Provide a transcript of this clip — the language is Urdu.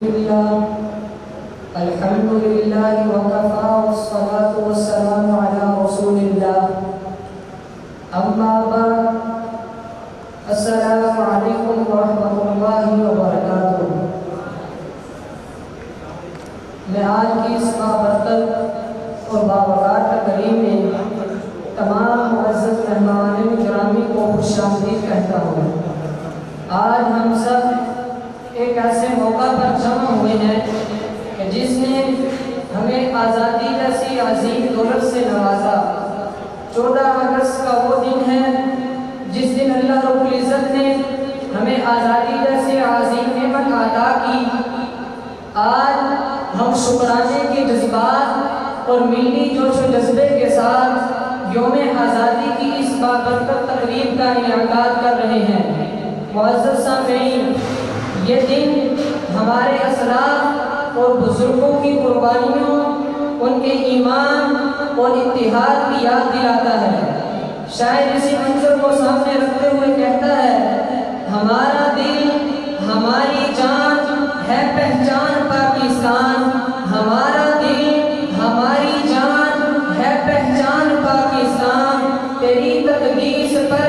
الحمد لله وكفى والصلاة والسلام على رسول الله أما بعد السلام عليكم ورحمة الله وبركاته۔ میں آج کی اس بابرکت اور بابرکات تقریب میں تمام معزز مہمان گرامی کو خوش آمدید کہتا ہوں۔ آج ہم سب ایک ایسے موقع پر جمع ہوئے ہیں کہ جس نے ہمیں آزادی جیسی عظیم دولت سے نوازا۔ 14 اگست کا وہ دن ہے جس دن اللہ رب العزت نے ہمیں آزادی جیسی عظیم نعمت عطا کی۔ آج ہم شکرانے کے جذبات اور میٹھی جوش و جذبے کے ساتھ یوم آزادی کی اس بابرکت تقریب کا انعقاد کر رہے ہیں۔ معزز سامعین، یہ دن ہمارے اسلاف اور بزرگوں کی قربانیوں، ان کے ایمان اور اتحاد کی یاد دلاتا ہے۔ شاعر اسی منظر کو سامنے رکھتے ہوئے کہتا ہے، ہمارا دل ہماری جان ہے پہچان پاکستان، ہمارا دل ہماری جان ہے پہچان پاکستان، تیری تقدیس پر